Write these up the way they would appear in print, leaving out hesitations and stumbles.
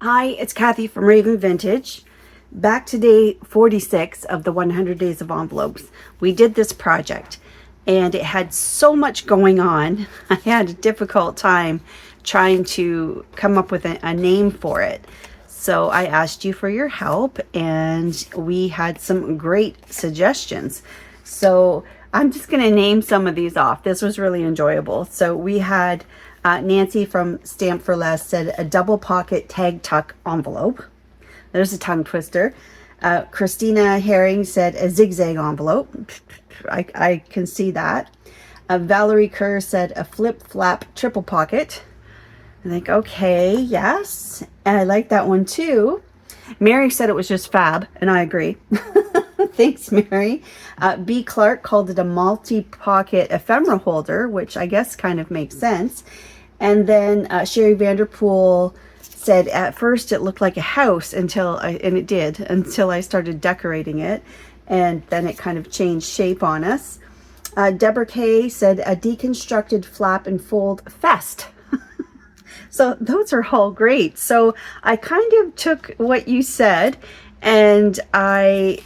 Hi, it's Kathy from Raven Vintage. Back to day 46 of the 100 Days of Envelopes. We did this project and it had so much going on. I had a difficult time trying to come up with a name for it. So I asked you for your help and we had some great suggestions. So I'm just going to name some of these off. This was really enjoyable. So we had Nancy from Stamp for Less said a double pocket tag tuck envelope. There's a tongue twister. Christina Herring said a zigzag envelope. I can see that. Valerie Kerr said a flip flap triple pocket. I think, okay, yes. And I like that one too. Mary said it was just fab, and I agree. Thanks, Mary. B. Clark called it a multi-pocket ephemera holder, which I guess kind of makes sense. And then Sherry Vanderpool said at first it looked like a house and it did until I started decorating it, and then it kind of changed shape on us. Deborah Kay said a deconstructed flap and fold fest. So those are all great. So I kind of took what you said and I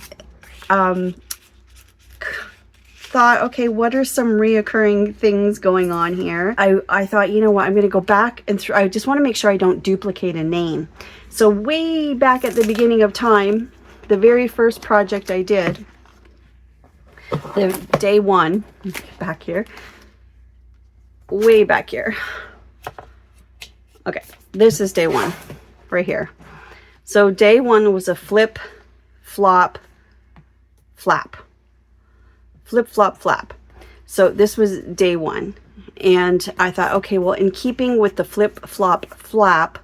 thought, okay, what are some reoccurring things going on here? I thought, you know what, I'm going to go back and I just want to make sure I don't duplicate a name. So way back at the beginning of time, the very first project I did, the day one, back here, way back here. Okay, this is day one, right here. So day one was a flip, flop, flap. Flip, flop, flap. So this was day one. And I thought, okay, well, in keeping with the flip, flop, flap,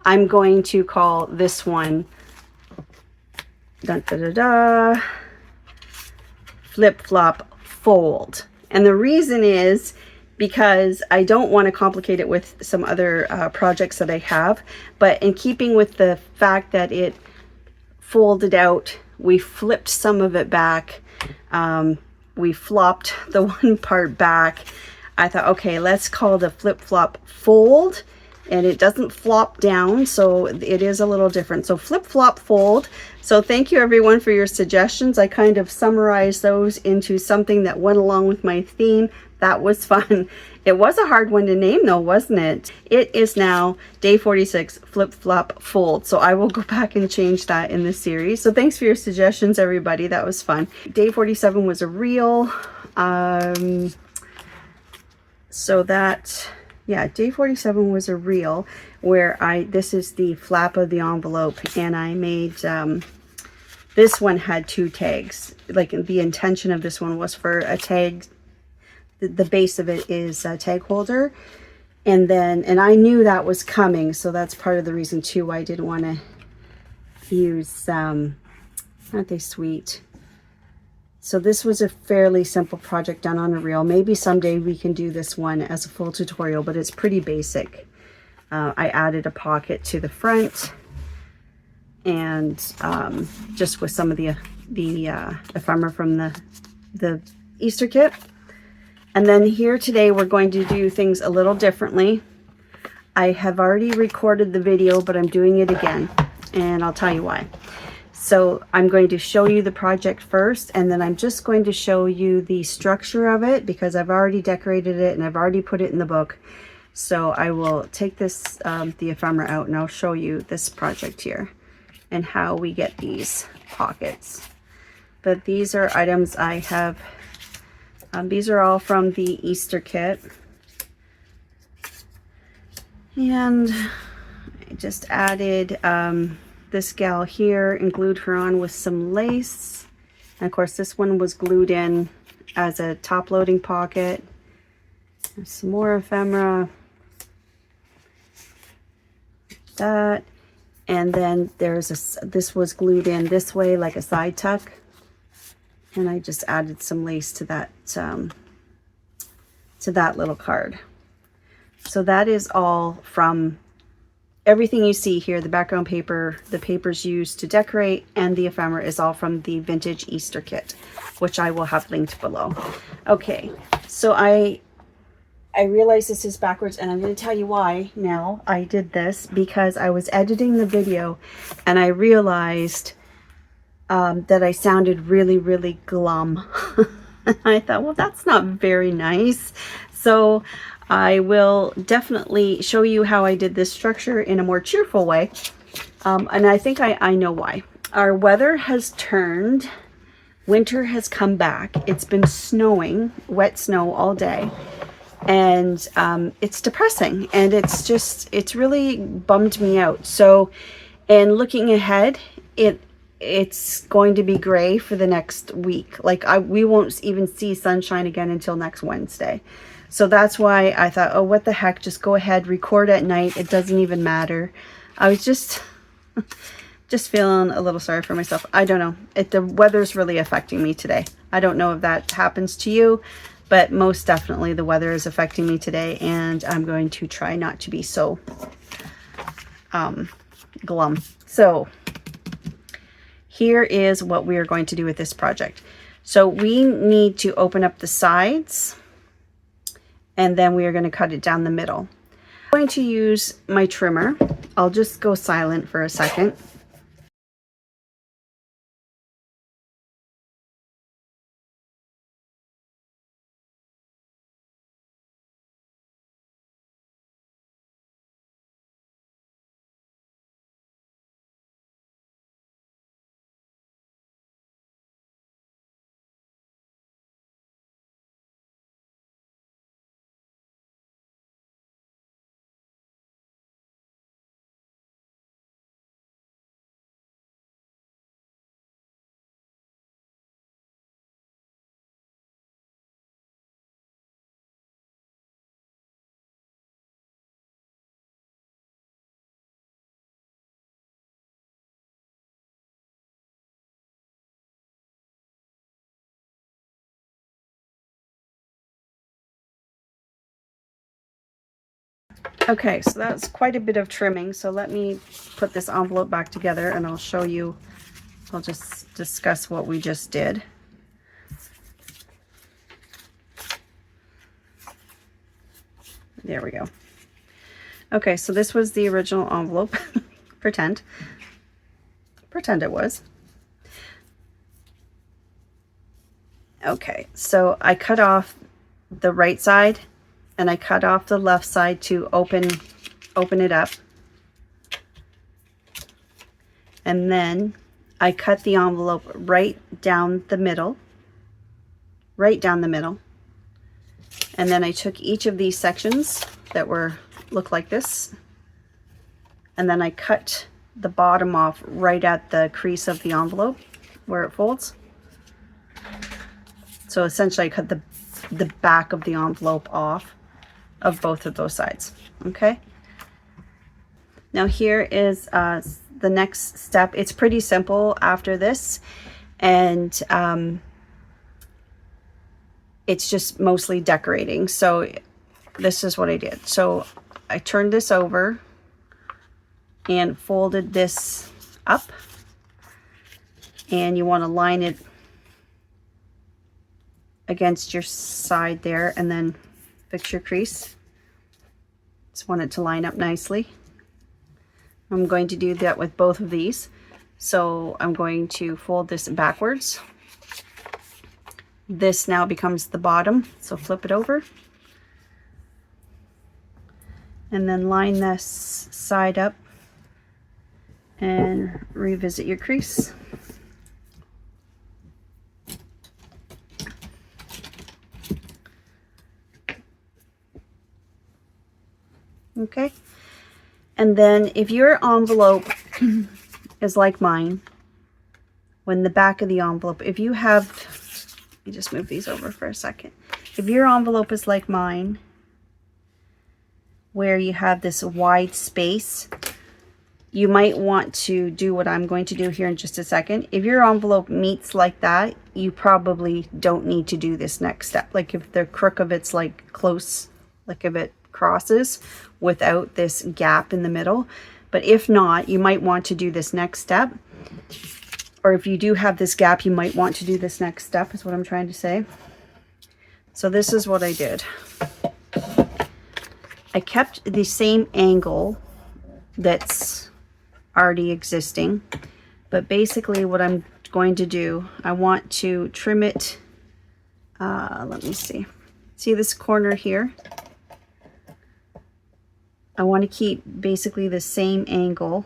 I'm going to call this one, flip, flop, fold. And the reason is because I don't want to complicate it with some other projects that I have, but in keeping with the fact that it folded out, we flipped some of it back, we flopped the one part back. I thought, okay, let's call the flip flop fold, and it doesn't flop down, so it is a little different. So flip flop fold. So thank you everyone for your suggestions. I kind of summarized those into something that went along with my theme. That was fun. It was a hard one to name though, wasn't it? It is now day 46, flip flop fold. So I will go back and change that in this series. So thanks for your suggestions, everybody. That was fun. Day 47 was a reel. So that, yeah, day 47 was a reel where this is the flap of the envelope, and I made, this one had two tags. Like the intention of this one was for a tag. The base of it is a tag holder, and I knew that was coming, so that's part of the reason too why I didn't want to use aren't they sweet? So this was a fairly simple project done on a reel. Maybe someday we can do this one as a full tutorial, but it's pretty basic. I added a pocket to the front, and just with some of the ephemera from the Easter kit. And then here today we're going to do things a little differently. I have already recorded the video, but I'm doing it again, and I'll tell you why. So I'm going to show you the project first, and then I'm just going to show you the structure of it because I've already decorated it and I've already put it in the book. So I will take this, the ephemera out, and I'll show you this project here and how we get these pockets. But these are items I have. These are all from the Easter kit. And I just added this gal here and glued her on with some lace. And of course this one was glued in as a top loading pocket. There's some more ephemera. That. And then this was glued in this way like a side tuck. And I just added some lace to that little card. So that is all from everything you see here. The background paper, the papers used to decorate, and the ephemera is all from the Vintage Easter kit, which I will have linked below. Okay, so I I realize this is backwards, and I'm going to tell you why now. I did this because I was editing the video and I realized that I sounded really, really glum. I thought, well, that's not very nice. So I will definitely show you how I did this structure in a more cheerful way. And I think I know why. Our weather has turned. Winter has come back. It's been snowing, wet snow all day. And it's depressing. And it's really bummed me out. So, and looking ahead, it's going to be gray for the next week. Like we won't even see sunshine again until next Wednesday. So that's why I thought, oh, what the heck, just go ahead, record at night. It doesn't even matter. I was just feeling a little sorry for myself. I don't know. The weather's really affecting me today. I don't know if that happens to you, but most definitely the weather is affecting me today, and I'm going to try not to be so glum. So here is what we are going to do with this project. So we need to open up the sides, and then we are going to cut it down the middle. I'm going to use my trimmer. I'll just go silent for a second. Okay, so that's quite a bit of trimming. So let me put this envelope back together and I'll show you, I'll just discuss what we just did. There we go. Okay, so this was the original envelope. Pretend it was. Okay, so I cut off the right side and I cut off the left side to open it up. And then I cut the envelope right down the middle. And then I took each of these sections that look like this, and then I cut the bottom off right at the crease of the envelope where it folds. So essentially I cut the back of the envelope off of both of those sides. Okay. Now here is the next step. It's pretty simple after this, and it's just mostly decorating. So this is what I did. So I turned this over and folded this up, and you want to line it against your side there and then fix your crease. Just want it to line up nicely. I'm going to do that with both of these. So I'm going to fold this backwards. This now becomes the bottom, so flip it over. And then line this side up and revisit your crease. Okay. And then if your envelope is like mine, when the back of the envelope, if you have, let me just move these over for a second. If your envelope is like mine, where you have this wide space, you might want to do what I'm going to do here in just a second. If your envelope meets like that, you probably don't need to do this next step. Like if the crook of it's like close, like if it crosses without this gap in the middle. But if not, you might want to do this next step. Or if you do have this gap, you might want to do this next step, is what I'm trying to say. So this is what I did. I kept the same angle that's already existing, but basically what I'm going to do, I want to trim it. Let me see this corner here. I want to keep basically the same angle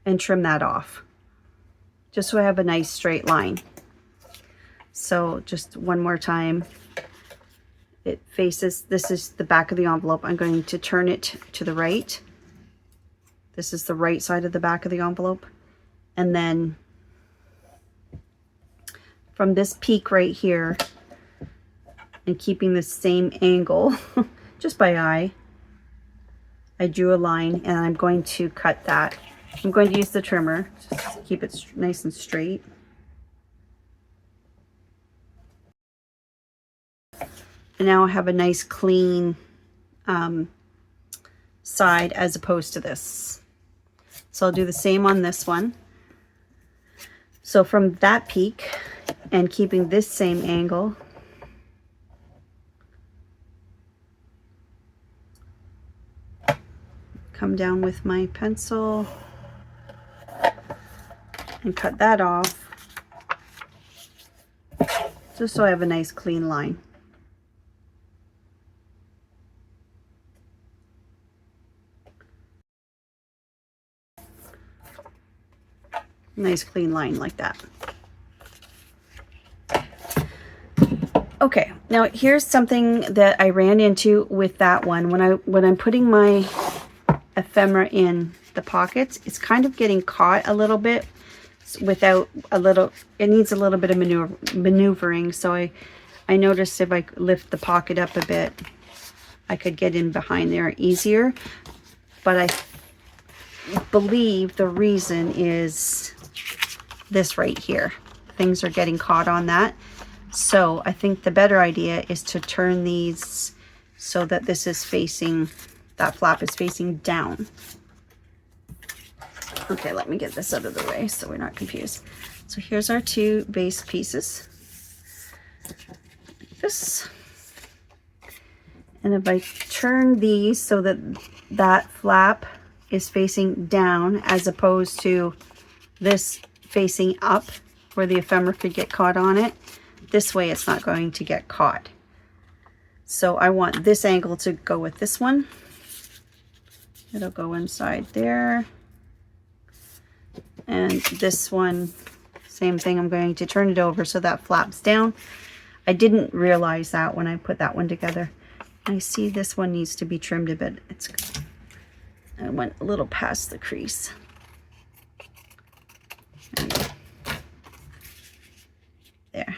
and trim that off, just so I have a nice straight line. So just one more time, it faces, this is the back of the envelope. I'm going to turn it to the right. This is the right side of the back of the envelope. And then from this peak right here, and keeping the same angle, just by eye, I drew a line, and I'm going to cut that. I'm going to use the trimmer, just to keep it nice and straight. And now I have a nice clean side as opposed to this. So I'll do the same on this one. So from that peak, and keeping this same angle, come down with my pencil and cut that off, just so I have a nice clean line. Nice clean line like that. Okay, now here's something that I ran into with that one. When I'm putting my ephemera in the pockets, it's kind of getting caught a little bit without a little, it needs a little bit of maneuvering. So I noticed if I lift the pocket up a bit, I could get in behind there easier. But I believe the reason is this right here. Things are getting caught on that. So I think the better idea is to turn these so that this is facing, that flap is facing down. Okay, let me get this out of the way so we're not confused. So here's our two base pieces. Like this. And if I turn these so that that flap is facing down as opposed to this facing up where the ephemera could get caught on it, this way it's not going to get caught. So I want this angle to go with this one. It'll go inside there. And this one, same thing, I'm going to turn it over so that flaps down. I didn't realize that when I put that one together. I see this one needs to be trimmed a bit. I went a little past the crease. There.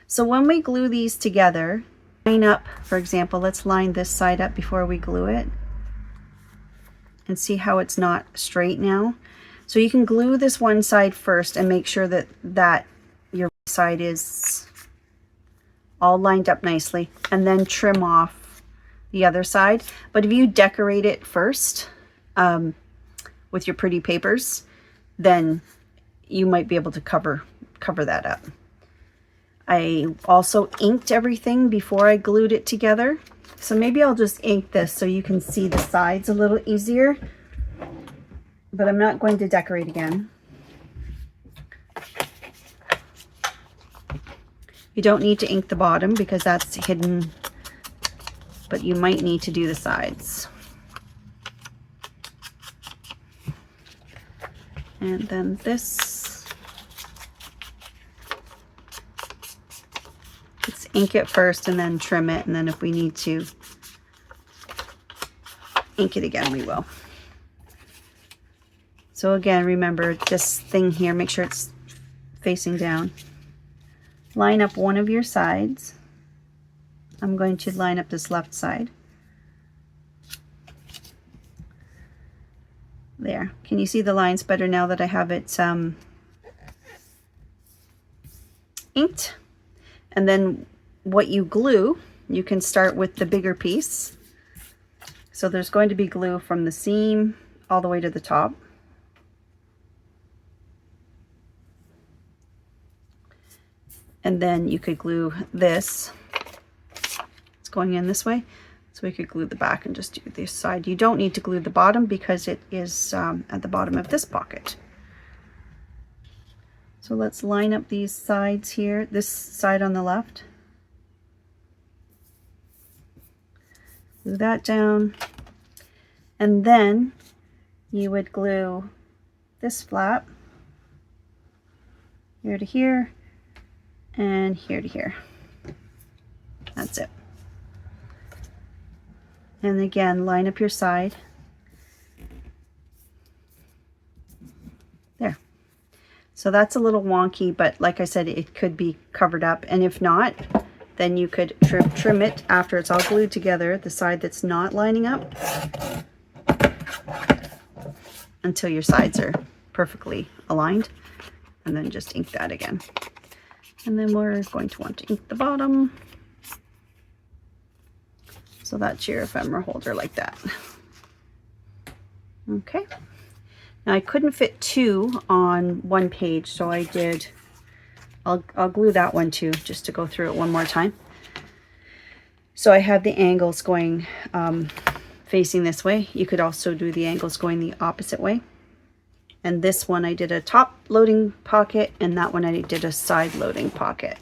So when we glue these together, line up, for example, let's line this side up before we glue it. And see how it's not straight now. So you can glue this one side first and make sure that your side is all lined up nicely, and then trim off the other side. But if you decorate it first with your pretty papers, then you might be able to cover that up. I also inked everything before I glued it together. So maybe I'll just ink this so you can see the sides a little easier. But I'm not going to decorate again. You don't need to ink the bottom because that's hidden, but you might need to do the sides. And then this, let's ink it first and then trim it, and then if we need to ink it again, we will. So again, remember this thing here, make sure it's facing down. Line up one of your sides. I'm going to line up this left side. There. Can you see the lines better now that I have it inked? And then what you glue, you can start with the bigger piece. So there's going to be glue from the seam all the way to the top. And then you could glue this. It's going in this way. So we could glue the back and just do this side. You don't need to glue the bottom because it is at the bottom of this pocket. So let's line up these sides here, this side on the left. Glue that down. And then you would glue this flap here to here and here to here. That's it. And again, line up your side. There. So that's a little wonky, but like I said, it could be covered up. And if not, then you could trim it after it's all glued together, the side that's not lining up, until your sides are perfectly aligned. And then just ink that again. And then we're going to want to ink the bottom. So that's your ephemera holder like that. Okay. Now I couldn't fit two on one page, so I did, I'll glue that one too, just to go through it one more time. So I have the angles going facing this way. You could also do the angles going the opposite way. And this one I did a top loading pocket, and that one I did a side loading pocket.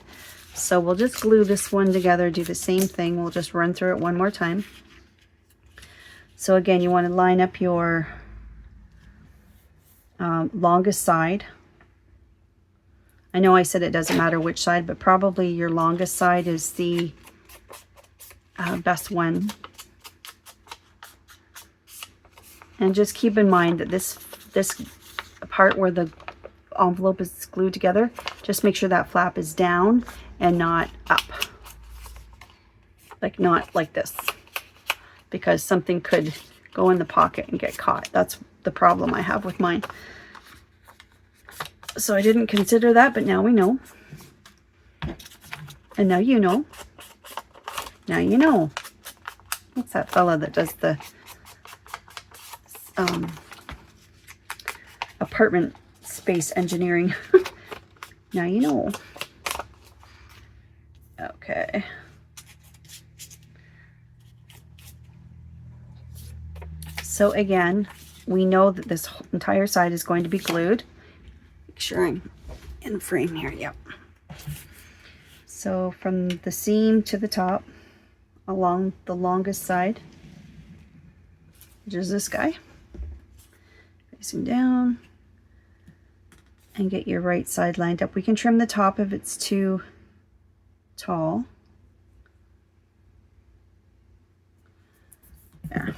So we'll just glue this one together, do the same thing. We'll just run through it one more time. So again, you want to line up your longest side. I know I said it doesn't matter which side, but probably your longest side is the best one. And just keep in mind that this part where the envelope is glued together, just make sure that flap is down and not up, like not like this, because something could go in the pocket and get caught. That's the problem I have with mine. So I didn't consider that, but now we know. And now you know. Now you know. What's that fella that does the apartment space engineering? Now you know. Okay. So again, we know that this entire side is going to be glued. Make sure I'm in frame here. Yep. So from the seam to the top, along the longest side, which is this guy, facing down, and get your right side lined up. We can trim the top if it's too tall. There.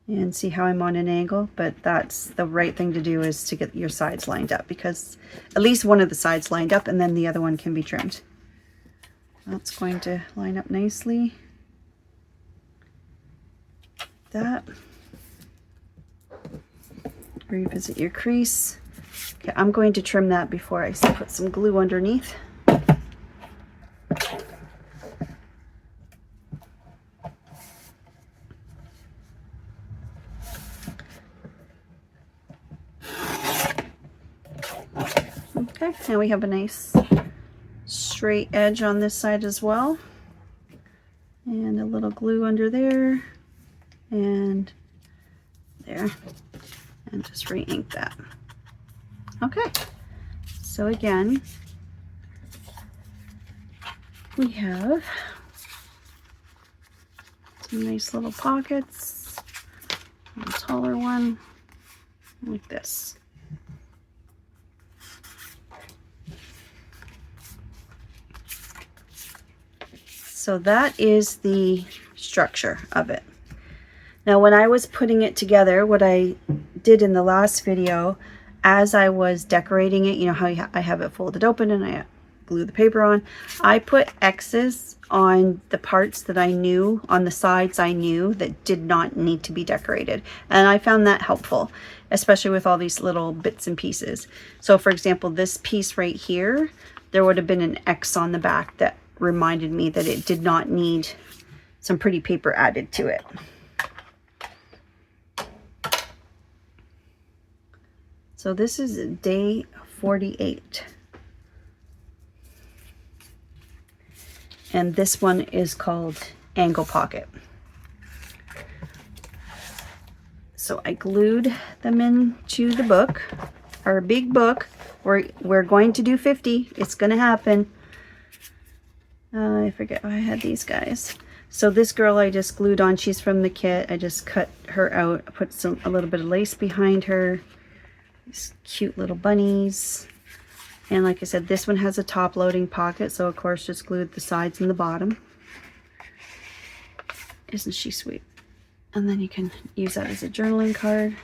And see how I'm on an angle, but that's the right thing to do, is to get your sides lined up, because at least one of the sides lined up, and then the other one can be trimmed. That's going to line up nicely. That. Revisit your crease. Okay, I'm going to trim that before I put some glue underneath. Okay, now we have a nice straight edge on this side as well. And a little glue under there and there. And just re-ink that. Okay, so again, we have some nice little pockets, a taller one, like this. So that is the structure of it. Now, when I was putting it together, what I did in the last video, as I was decorating it, you know how I have it folded open and I glue the paper on, I put X's on the parts that I knew, on the sides I knew that did not need to be decorated. And I found that helpful, especially with all these little bits and pieces. So for example, this piece right here, there would have been an X on the back that reminded me that it did not need some pretty paper added to it. So this is day 48. And this one is called Angle Pocket. So I glued them into the book, our big book. We're going to do 50. It's going to happen. I forget why I had these guys. So this girl I just glued on. She's from the kit. I just cut her out. I put a little bit of lace behind her. These cute little bunnies. And like I said, this one has a top loading pocket. So of course just glued the sides and the bottom. Isn't she sweet? And then you can use that as a journaling card.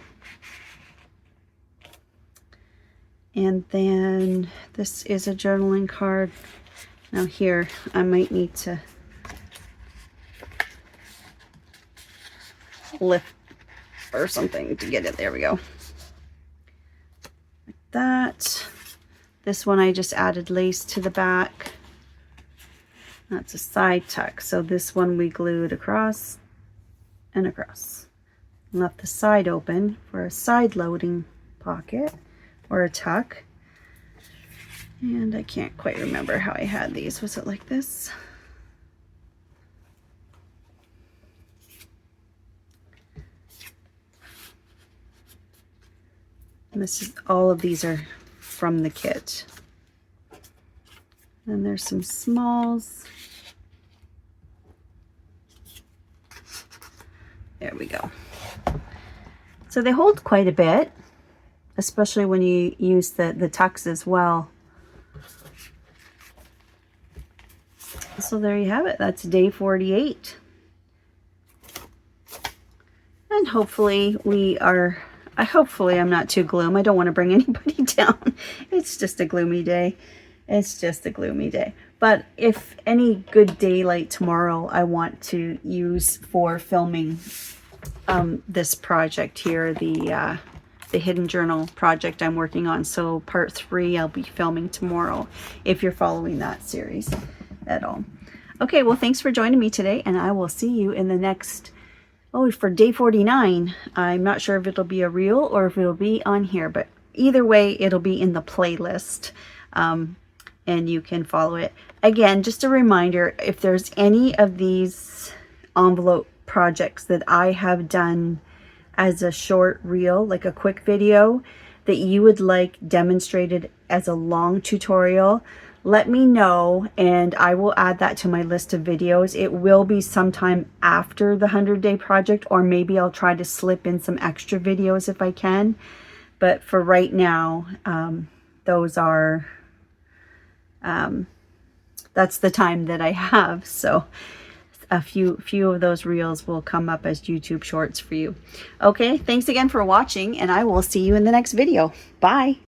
And then this is a journaling card. Now here, I might need to lift or something to get it. There we go. Like that. This one I just added lace to the back. That's a side tuck. So this one we glued across and across. Left the side open for a side loading pocket or a tuck. And I can't quite remember how I had these. Was it like this? And this is, all of these are from the kit. Then there's some smalls. There we go. So they hold quite a bit, especially when you use the tucks as well. So there you have it. That's day 48. And hopefully hopefully I'm not too gloom. I don't want to bring anybody down. It's just a gloomy day. It's just a gloomy day. But if any good daylight tomorrow I want to use for filming this project here, the hidden journal project I'm working on. So part 3 I'll be filming tomorrow if you're following that series at all. Okay, well thanks for joining me today, and I will see you in the next, for day 49. I'm not sure if it'll be a reel or if it'll be on here, but either way it'll be in the playlist, and you can follow it. Again, just a reminder, if there's any of these envelope projects that I have done as a short reel, like a quick video, that you would like demonstrated as a long tutorial, let me know and I will add that to my list of videos. It will be sometime after the 100-day project, or maybe I'll try to slip in some extra videos if I can. But for right now, those are, that's the time that I have. So a few of those reels will come up as YouTube shorts for you. Okay, thanks again for watching, and I will see you in the next video. Bye.